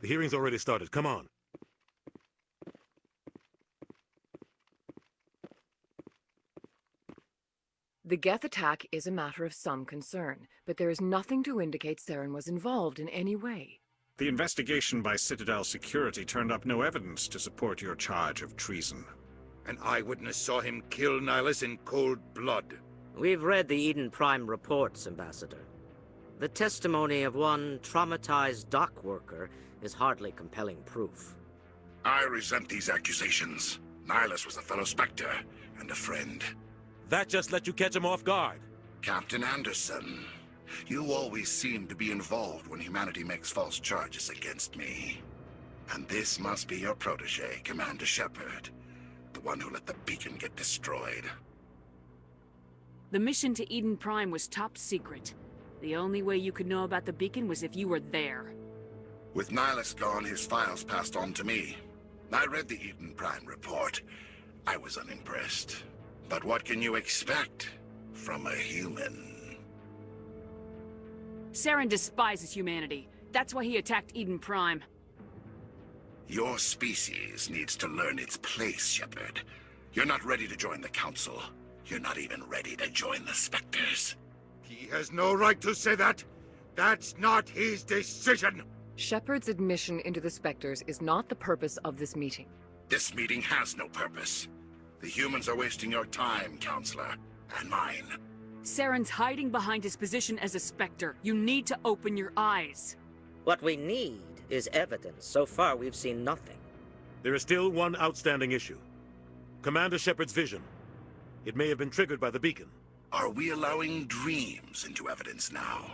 The hearing's already started. Come on. The Geth attack is a matter of some concern, but there is nothing to indicate Saren was involved in any way. The investigation by Citadel Security turned up no evidence to support your charge of treason. An eyewitness saw him kill Nihilus in cold blood. We've read the Eden Prime reports, Ambassador. The testimony of one traumatized dock worker is hardly compelling proof. I resent these accusations. Nihilus was a fellow Spectre and a friend. That just let you catch him off guard. Captain Anderson, you always seem to be involved when humanity makes false charges against me. And this must be your protege, Commander Shepard. The one who let the beacon get destroyed. The mission to Eden Prime was top secret. The only way you could know about the beacon was if you were there. With Nihilus gone, his files passed on to me. I read the Eden Prime report. I was unimpressed. But what can you expect from a human? Saren despises humanity. That's why he attacked Eden Prime. Your species needs to learn its place, Shepard. You're not ready to join the Council. You're not even ready to join the Spectres. He has no right to say that. That's not his decision. Shepard's admission into the Spectres is not the purpose of this meeting. This meeting has no purpose. The humans are wasting your time, Counselor, and mine. Saren's hiding behind his position as a Spectre. You need to open your eyes. What we need is evidence. So far, we've seen nothing. There is still one outstanding issue. Commander Shepard's vision. It may have been triggered by the beacon. Are we allowing dreams into evidence now?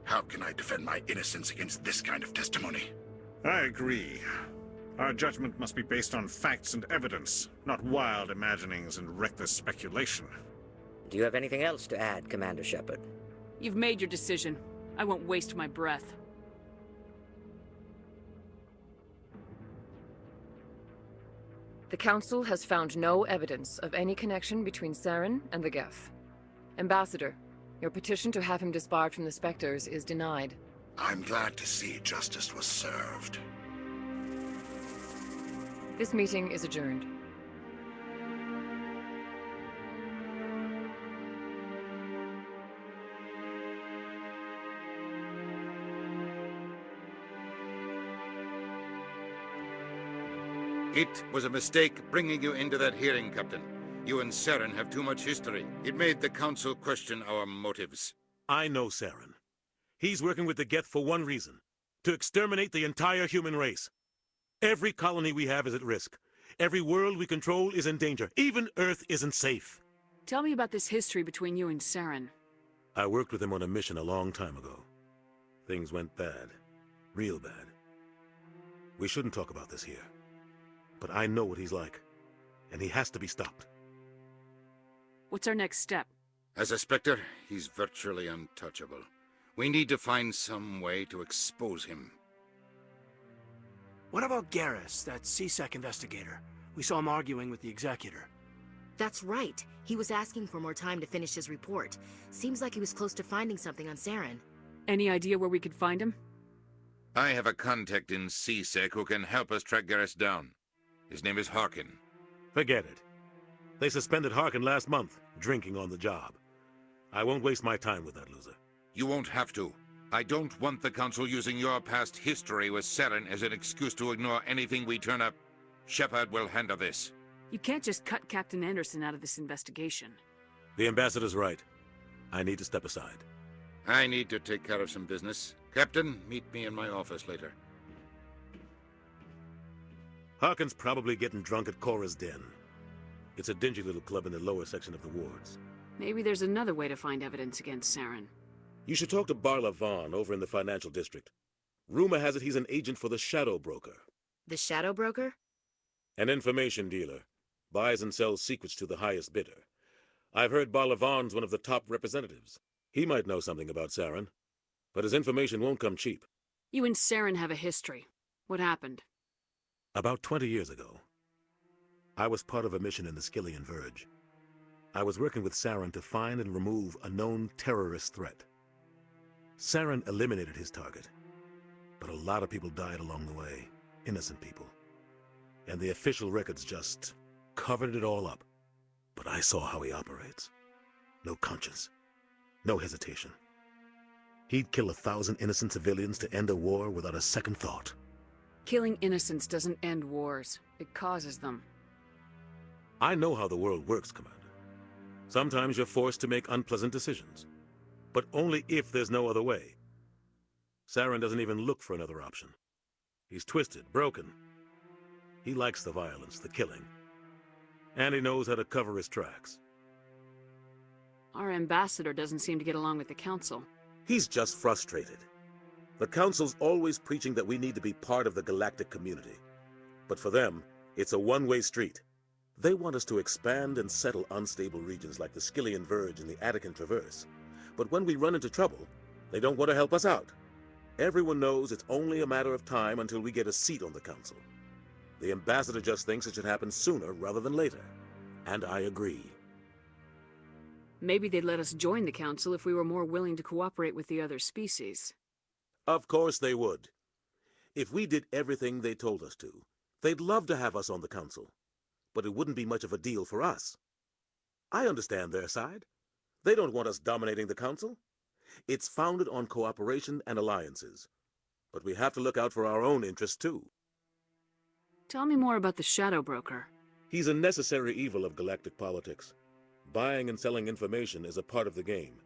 How can I defend my innocence against this kind of testimony? I agree. Our judgment must be based on facts and evidence, not wild imaginings and reckless speculation. Do you have anything else to add, Commander Shepard? You've made your decision. I won't waste my breath. The Council has found no evidence of any connection between Saren and the Geth. Ambassador, your petition to have him disbarred from the Spectres is denied. I'm glad to see justice was served. This meeting is adjourned. It was a mistake bringing you into that hearing, Captain. You and Saren have too much history. It made the Council question our motives. I know Saren. He's working with the Geth for one reason. To exterminate the entire human race. Every colony we have is at risk. Every world we control is in danger. Even Earth isn't safe. Tell me about this history between you and Saren. I worked with him on a mission a long time ago. Things went bad. Real bad. We shouldn't talk about this here. But I know what he's like. And he has to be stopped. What's our next step? As a Spectre, he's virtually untouchable. We need to find some way to expose him. What about Garrus, that C-Sec investigator? We saw him arguing with the Executor. That's right. He was asking for more time to finish his report. Seems like he was close to finding something on Saren. Any idea where we could find him? I have a contact in C-Sec who can help us track Garrus down. His name is Harkin. Forget it. They suspended Harkin last month, drinking on the job. I won't waste my time with that loser. You won't have to. I don't want the Council using your past history with Saren as an excuse to ignore anything we turn up. Shepard will handle this. You can't just cut Captain Anderson out of this investigation. The Ambassador's right. I need to step aside. I need to take care of some business. Captain, meet me in my office later. Harkin's probably getting drunk at Cora's Den. It's a dingy little club in the lower section of the wards. Maybe there's another way to find evidence against Saren. You should talk to Barla Vaughn over in the financial district. Rumor has it he's an agent for the Shadow Broker. The Shadow Broker? An information dealer. Buys and sells secrets to the highest bidder. I've heard Barla Vaughn's one of the top representatives. He might know something about Saren. But his information won't come cheap. You and Saren have a history. What happened? About 20 years ago, I was part of a mission in the Skillian Verge. I was working with Saren to find and remove a known terrorist threat. Saren eliminated his target, But a lot of people died along the way. Innocent people. And the official records just covered it all up. But I saw how he operates. No conscience. No hesitation. He'd kill 1,000 innocent civilians to end a war without a second thought. Killing innocents doesn't end wars. It causes them. I know how the world works, Commander. Sometimes you're forced to make unpleasant decisions. But only if there's no other way. Saren doesn't even look for another option. He's twisted, broken. He likes the violence, the killing. And he knows how to cover his tracks. Our ambassador doesn't seem to get along with the Council. He's just frustrated. The Council's always preaching that we need to be part of the galactic community. But for them, it's a one-way street. They want us to expand and settle unstable regions like the Skyllian Verge and the Attican Traverse. But when we run into trouble, they don't want to help us out. Everyone knows it's only a matter of time until we get a seat on the Council. The ambassador just thinks it should happen sooner rather than later. And I agree. Maybe they'd let us join the Council if we were more willing to cooperate with the other species. Of course they would. If we did everything they told us to, they'd love to have us on the Council. But it wouldn't be much of a deal for us. I understand their side. They don't want us dominating the Council. It's founded on cooperation and alliances. But we have to look out for our own interests, too. Tell me more about the Shadow Broker. He's a necessary evil of galactic politics. Buying and selling information is a part of the game,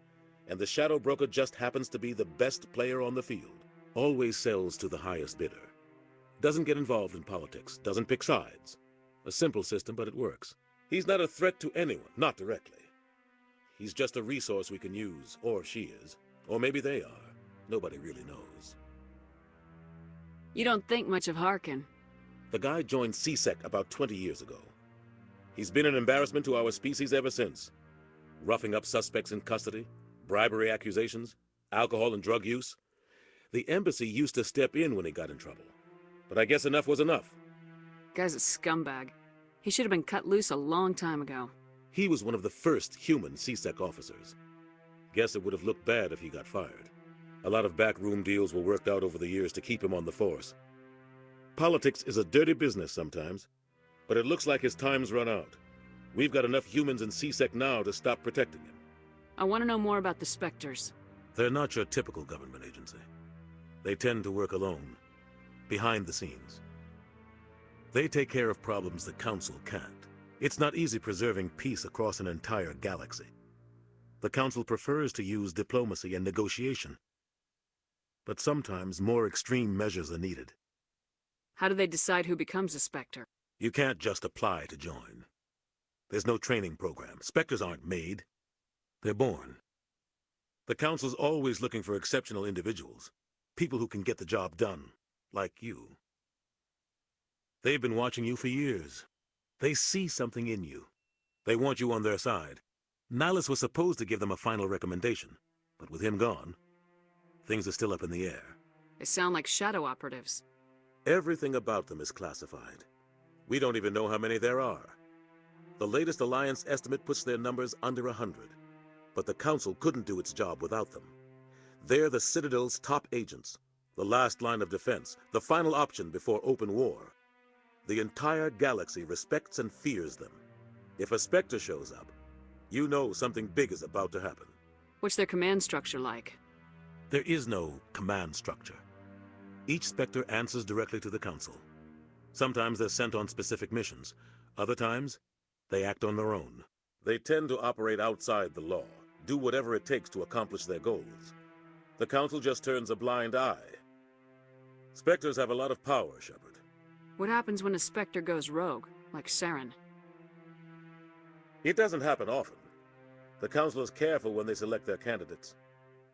and the Shadow Broker just happens to be the best player on the field. Always sells to the highest bidder. Doesn't get involved in politics, doesn't pick sides. A simple system, but it works. He's not a threat to anyone, not directly. He's just a resource we can use, or she is. Or maybe they are. Nobody really knows. You don't think much of Harkin. The guy joined C-Sec about 20 years ago. He's been an embarrassment to our species ever since. Roughing up suspects in custody, bribery accusations, alcohol and drug use. The embassy used to step in when he got in trouble. But I guess enough was enough. Guy's a scumbag. He should have been cut loose a long time ago. He was one of the first human C-Sec officers. Guess it would have looked bad if he got fired. A lot of backroom deals were worked out over the years to keep him on the force. Politics is a dirty business sometimes, but it looks like his time's run out. We've got enough humans in C-Sec now to stop protecting him. I want to know more about the Spectres. They're not your typical government agency. They tend to work alone, behind the scenes. They take care of problems the Council can't. It's not easy preserving peace across an entire galaxy. The Council prefers to use diplomacy and negotiation. But sometimes more extreme measures are needed. How do they decide who becomes a Spectre? You can't just apply to join. There's no training program. Spectres aren't made. They're born. The Council's always looking for exceptional individuals. People who can get the job done. Like you. They've been watching you for years. They see something in you. They want you on their side. Nihilus was supposed to give them a final recommendation. But with him gone, things are still up in the air. They sound like shadow operatives. Everything about them is classified. We don't even know how many there are. The latest Alliance estimate puts their numbers under 100. But the Council couldn't do its job without them. They're the Citadel's top agents, the last line of defense, the final option before open war. The entire galaxy respects and fears them. If a Spectre shows up, you know something big is about to happen. What's their command structure like? There is no command structure. Each Spectre answers directly to the Council. Sometimes they're sent on specific missions. Other times, they act on their own. They tend to operate outside the law, do whatever it takes to accomplish their goals. The Council just turns a blind eye. Spectres have a lot of power, Shepard. What happens when a Spectre goes rogue, like Saren? It doesn't happen often. The Council is careful when they select their candidates.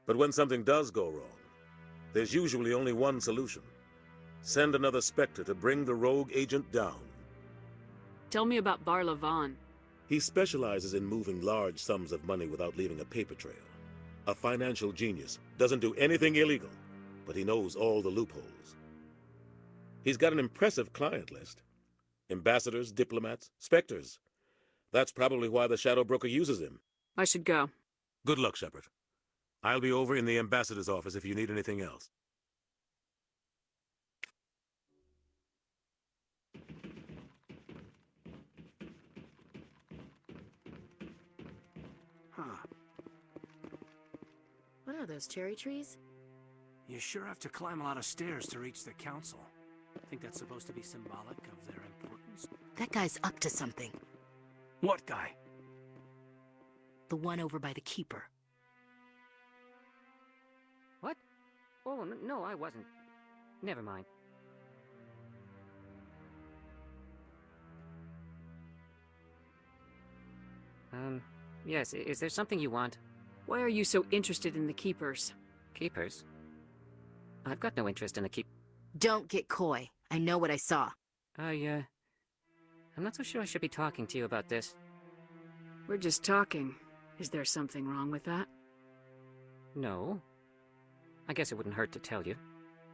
But when something does go wrong, there's usually only one solution. Send another Spectre to bring the rogue agent down. Tell me about Barla Von. He specializes in moving large sums of money without leaving a paper trail. A financial genius, doesn't do anything illegal, but he knows all the loopholes. He's got an impressive client list. Ambassadors, diplomats, Spectres. That's probably why the Shadow Broker uses him. I should go. Good luck, Shepard. I'll be over in the ambassador's office if you need anything else. What are those, cherry trees? You sure have to climb a lot of stairs to reach the council. Think that's supposed to be symbolic of their importance? That guy's up to something. What guy? The one over by the Keeper. What? Oh, no, I wasn't. Never mind. Yes, is there something you want? Why are you so interested in the Keepers? Keepers? I've got no interest in the Don't get coy. I know what I saw. I'm not so sure I should be talking to you about this. We're just talking. Is there something wrong with that? No. I guess it wouldn't hurt to tell you.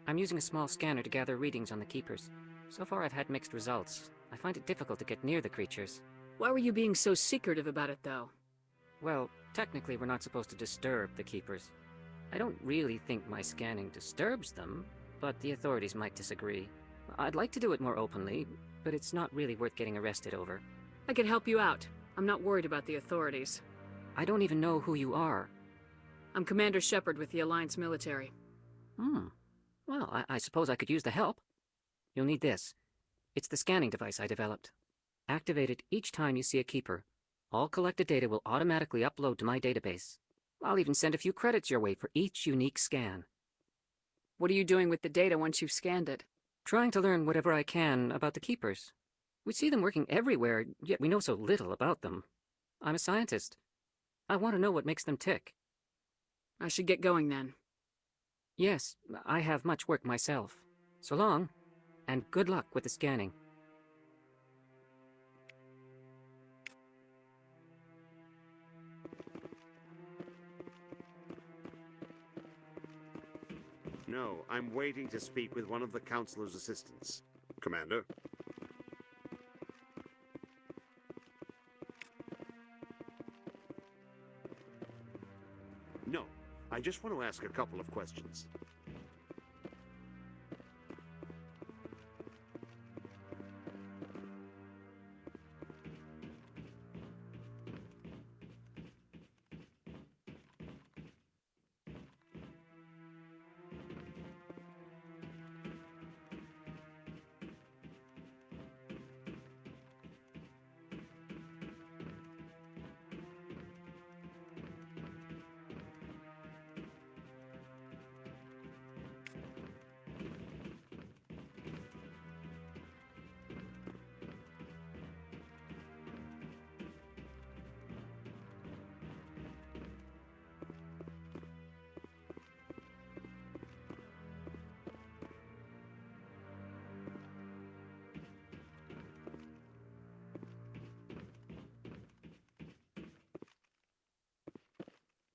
I'm using a small scanner to gather readings on the Keepers. So far I've had mixed results. I find it difficult to get near the creatures. Why were you being so secretive about it, though? Well, technically we're not supposed to disturb the Keepers. I don't really think my scanning disturbs them, but the authorities might disagree. I'd like to do it more openly, but it's not really worth getting arrested over. I could help you out. I'm not worried about the authorities. I don't even know who you are. I'm Commander Shepard with the Alliance military. Well, I suppose I could use the help. You'll need this. It's the scanning device I developed. Activate it each time you see a Keeper. All collected data will automatically upload to my database. I'll even send a few credits your way for each unique scan. What are you doing with the data once you've scanned it? Trying to learn whatever I can about the Keepers. We see them working everywhere, yet we know so little about them. I'm a scientist. I want to know what makes them tick. I should get going then. Yes, I have much work myself. So long, and good luck with the scanning. No, I'm waiting to speak with one of the Councilor's assistants. Commander? No, I just want to ask a couple of questions.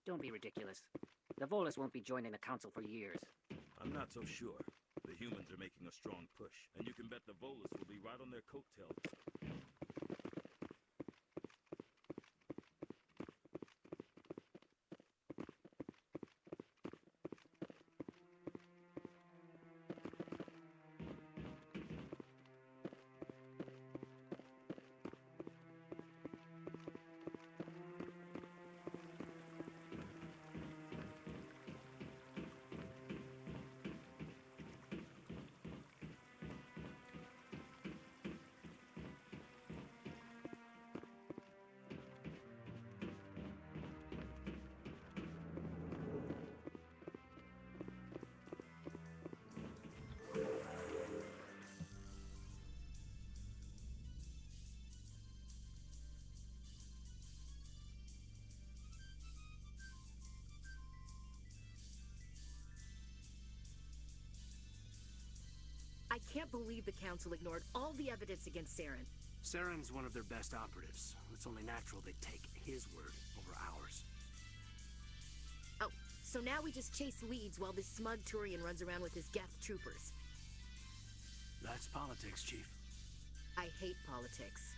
Don't be ridiculous. The Volus won't be joining the Council for years. I'm not so sure. The humans are making a strong push, and you can bet the Volus will be right on their coattails. I can't believe the Council ignored all the evidence against Saren. Saren's one of their best operatives. It's only natural they'd take his word over ours. Oh, so now we just chase leads while this smug Turian runs around with his Geth troopers. That's politics, Chief. I hate politics.